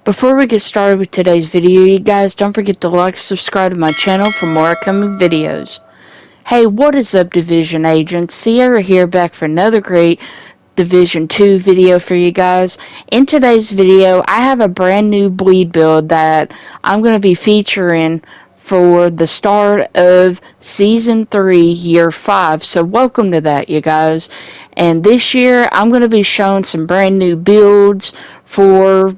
Before we get started with today's video, you guys don't forget to like and subscribe to my channel for more upcoming videos. Hey, what is up, Division Agents? Sierra here, back for another great Division 2 video for you guys. In today's video, I have a brand new bleed build that I'm going to be featuring for the start of Season 3, Year 5. So welcome to that, you guys. And this year, I'm going to be showing some brand new builds for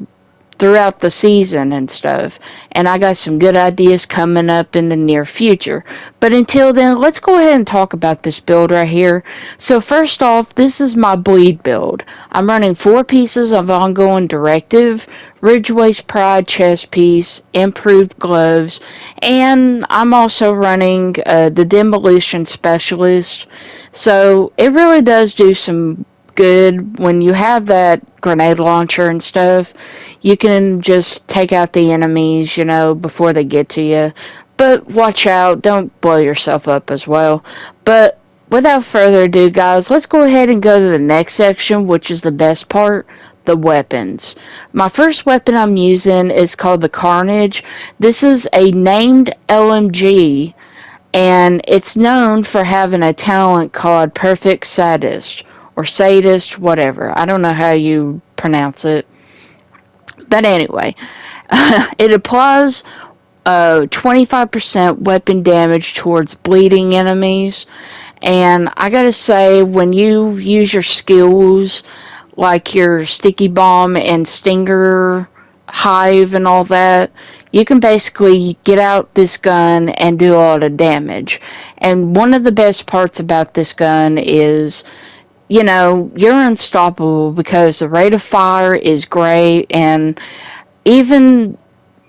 throughout the season and stuff, and I got some good ideas coming up in the near future. But until then, let's go ahead and talk about this build right here. So first off, this is my bleed build. I'm running 4 pieces of ongoing Directive, Ridgeway's Pride chest piece, improved gloves, and I'm also running the Demolition Specialist. So it really does do some good when you have that grenade launcher and stuff. You can just take out the enemies, before they get to you. But watch out, don't blow yourself up as well. But without further ado, guys, let's go ahead and go to the next section, which is the best part, the weapons. My first weapon I'm using is called the Carnage. This is a named LMG, and it's known for having a talent called Perfect Sadist, or Sadist, whatever. I don't know how you pronounce it. But anyway, it applies 25% weapon damage towards bleeding enemies. And I gotta say, when you use your skills, like your Sticky Bomb and Stinger, Hive and all that, you can basically get out this gun and do a lot of damage. And one of the best parts about this gun is, you're unstoppable because the rate of fire is great, and even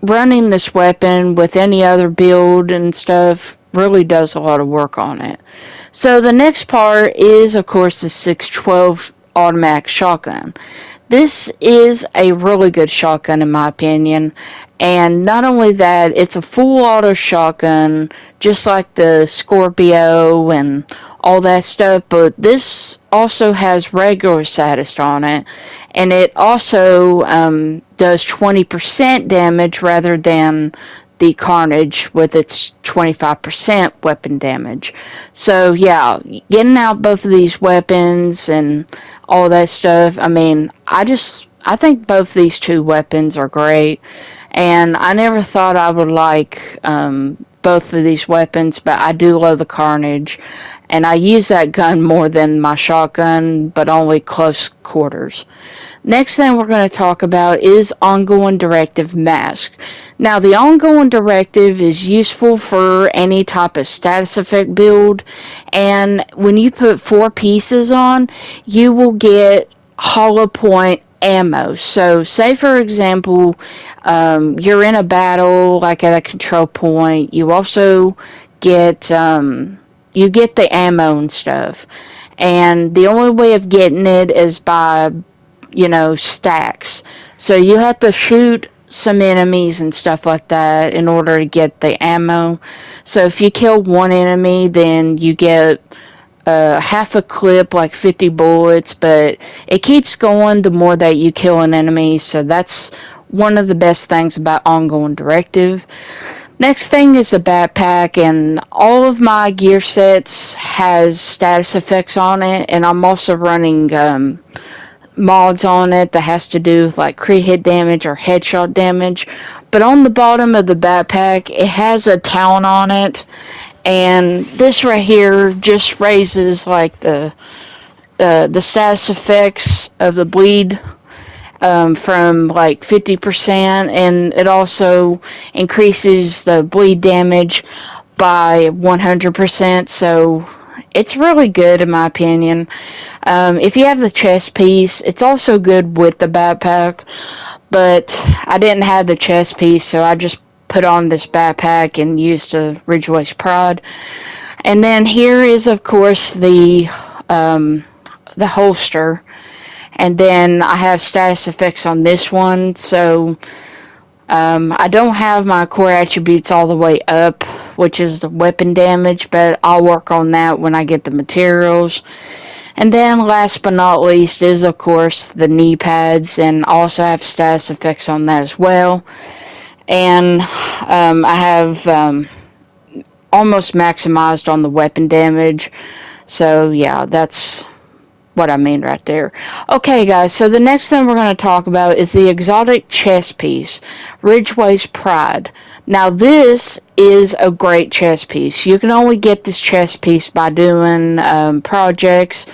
running this weapon with any other build and stuff really does a lot of work on it. So the next part is, of course, the 612 automatic shotgun. This is a really good shotgun in my opinion, and not only that, it's a full auto shotgun just like the Scorpio and all that stuff, but this also has regular Sadist on it, and it also does 20% damage rather than the Carnage with its 25% weapon damage. So yeah, getting out both of these weapons and all that stuff, I think both these two weapons are great, and I never thought I would like both of these weapons, but I do love the Carnage, and I use that gun more than my shotgun, but only close quarters. Next thing we're going to talk about is ongoing Directive mask. Now, the ongoing Directive is useful for any type of status effect build, and when you put 4 pieces on, you will get hollow point ammo. So say for example, you're in a battle like at a control point, you also get the ammo and stuff, and the only way of getting it is by stacks. So you have to shoot some enemies and stuff like that in order to get the ammo. So if you kill one enemy, then you get half a clip, like 50 bullets, but it keeps going the more that you kill an enemy, so that's one of the best things about ongoing Directive. Next thing is the backpack, and all of my gear sets has status effects on it, and I'm also running mods on it that has to do with like crit hit damage or headshot damage. But on the bottom of the backpack, it has a talent on it, and this right here just raises like the status effects of the bleed from like 50%, and it also increases the bleed damage by 100%. So it's really good in my opinion. If you have the chest piece, it's also good with the backpack, but I didn't have the chest piece, so I just put on this backpack and used the Ridgeway's Pride. And then here is, of course, the holster, and then I have status effects on this one. So I don't have my core attributes all the way up, which is the weapon damage, but I'll work on that when I get the materials. And then last but not least is of course the knee pads, and also have status effects on that as well. And I have almost maximized on the weapon damage. So yeah, that's what I mean right there. Okay, guys, so the next thing we're going to talk about is the exotic chess piece, Ridgeway's Pride. Now, this is a great chess piece. You can only get this chess piece by doing projects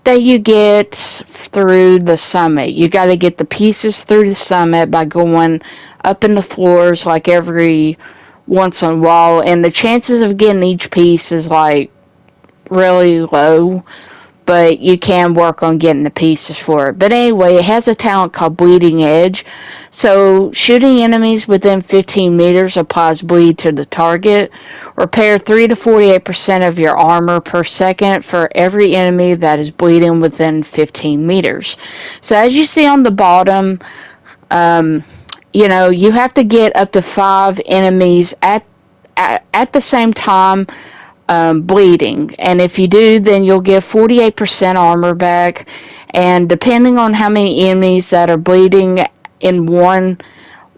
that you get through the summit. You got to get the pieces through the summit by going up in the floors like every once in a while, and the chances of getting each piece is like really low, but you can work on getting the pieces for it. But anyway, it has a talent called Bleeding Edge. So, shooting enemies within 15 meters applies bleed to the target. Repair 3 to 48% of your armor per second for every enemy that is bleeding within 15 meters. So, as you see on the bottom, you have to get up to 5 enemies at the same time bleeding. And if you do, then you'll get 48% armor back. And depending on how many enemies that are bleeding in one,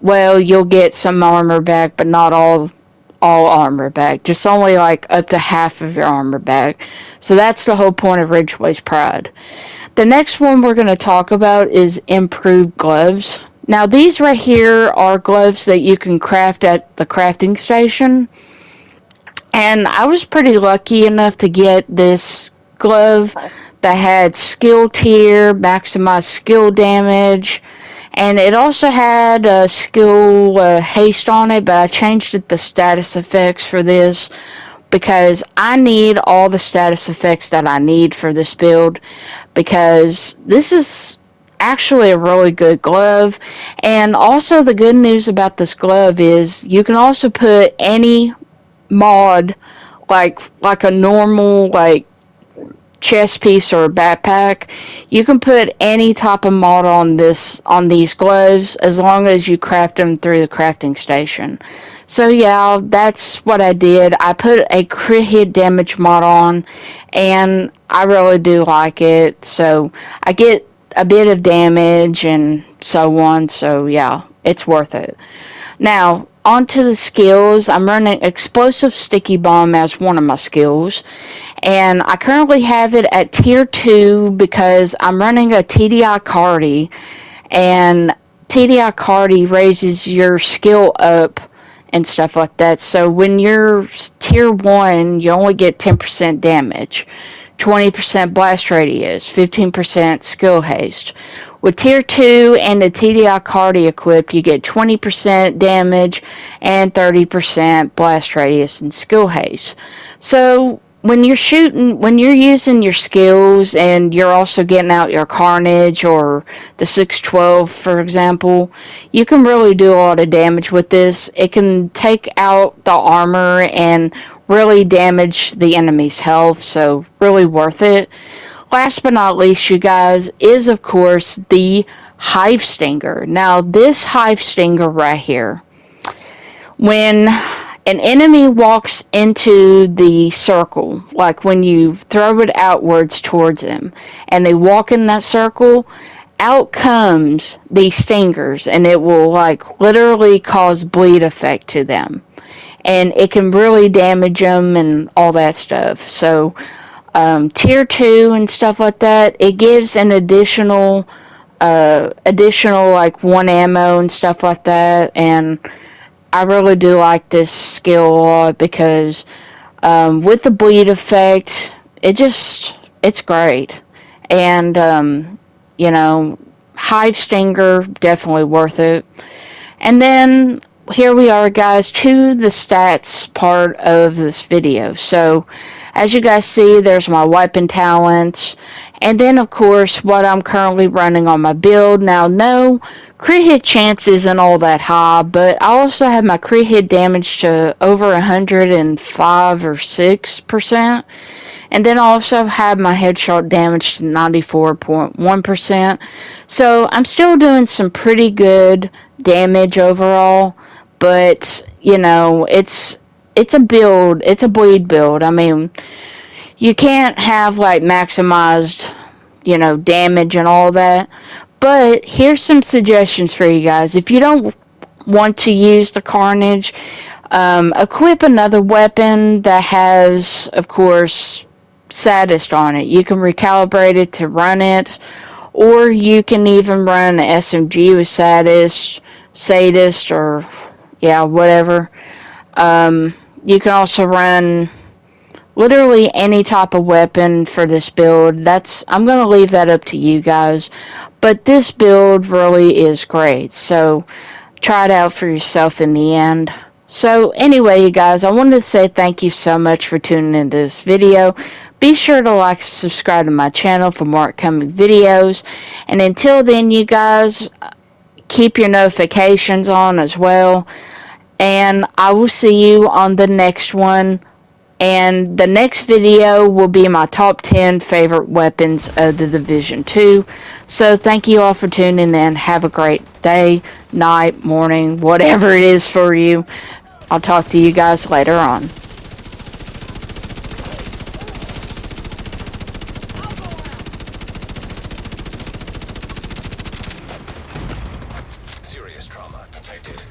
well, you'll get some armor back, but not all armor back. Just only like up to half of your armor back. So that's the whole point of Ridgeway's Pride. The next one we're going to talk about is improved gloves. Now, these right here are gloves that you can craft at the crafting station. And I was pretty lucky enough to get this glove that had skill tier, maximized skill damage, and it also had skill haste on it, but I changed it to status effects for this because I need all the status effects that I need for this build, because this is actually a really good glove. And also the good news about this glove is you can also put any mod, like a normal like chest piece or a backpack. You can put any type of mod on these gloves as long as you craft them through the crafting station. So yeah, that's what I did. I put a crit hit damage mod on, and I really do like it. So I get a bit of damage and so on. So yeah, it's worth it. Now, onto the skills. I'm running Explosive Sticky Bomb as one of my skills. And I currently have it at tier 2 because I'm running a TDI Cardi. And TDI Cardi raises your skill up and stuff like that. So when you're tier 1, you only get 10% damage, 20% blast radius, 15% skill haste. With tier 2 and the TDI Cardi equipped, you get 20% damage and 30% blast radius and skill haste. So when you're using your skills and you're also getting out your Carnage or the 612, for example, you can really do a lot of damage with this. It can take out the armor and really damage the enemy's health, so really worth it. Last but not least, you guys, is of course the Hive Stinger. Now, this Hive Stinger right here, when an enemy walks into the circle, like when you throw it outwards towards them, and they walk in that circle, out comes these stingers, and it will like literally cause bleed effect to them. And it can really damage them and all that stuff. So, tier 2 and stuff like that, it gives an additional like 1 ammo and stuff like that. And I really do like this skill a lot because with the bleed effect, it's great. And Hive Stinger, definitely worth it. And then here we are, guys, to the stats part of this video. So as you guys see, there's my weapon talents, and then of course what I'm currently running on my build. Now, no, crit hit chance isn't all that high, but I also have my crit hit damage to over 105 or 6%. And then I also have my headshot damage to 94.1%. So I'm still doing some pretty good damage overall. But, it's a build. It's a bleed build. I mean, You can't have like maximized, damage and all that. But here's some suggestions for you guys. If you don't want to use the Carnage, equip another weapon that has, of course, Sadist on it. You can recalibrate it to run it, or you can even run an SMG with Sadist, or yeah, whatever. You can also run literally any type of weapon for this build. I'm going to leave that up to you guys. But this build really is great. So try it out for yourself in the end. So anyway, you guys, I wanted to say thank you so much for tuning into this video. Be sure to like and subscribe to my channel for more upcoming videos. And until then, you guys, keep your notifications on as well. And I will see you on the next one. And the next video will be my top 10 favorite weapons of the Division 2. So thank you all for tuning in. Have a great day, night, morning, whatever it is for you. I'll talk to you guys later on. Serious trauma detected.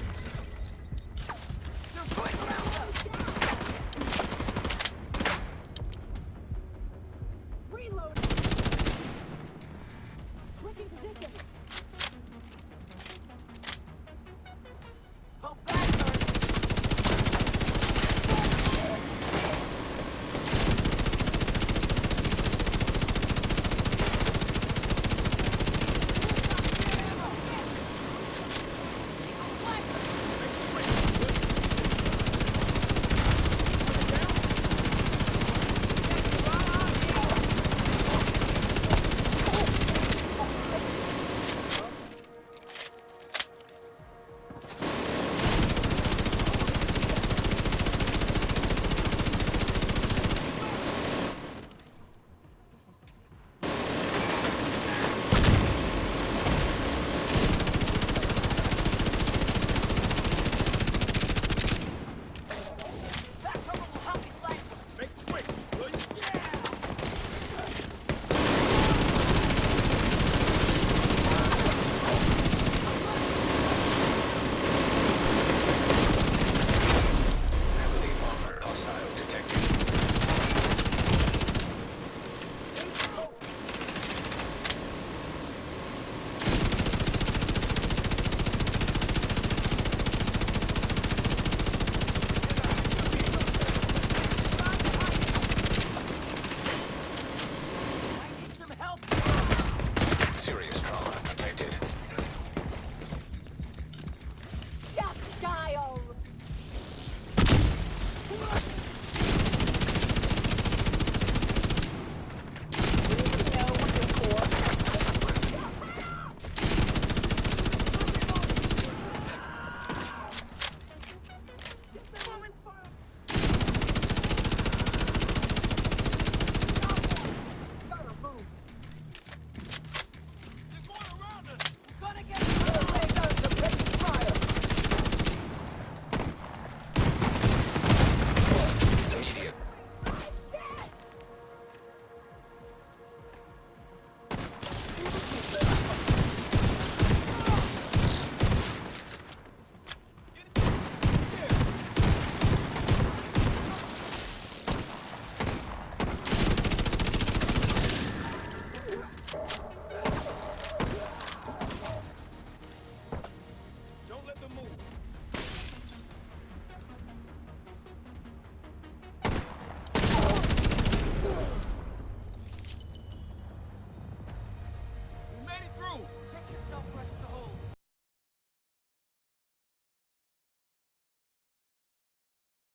Check yourself for extra holes.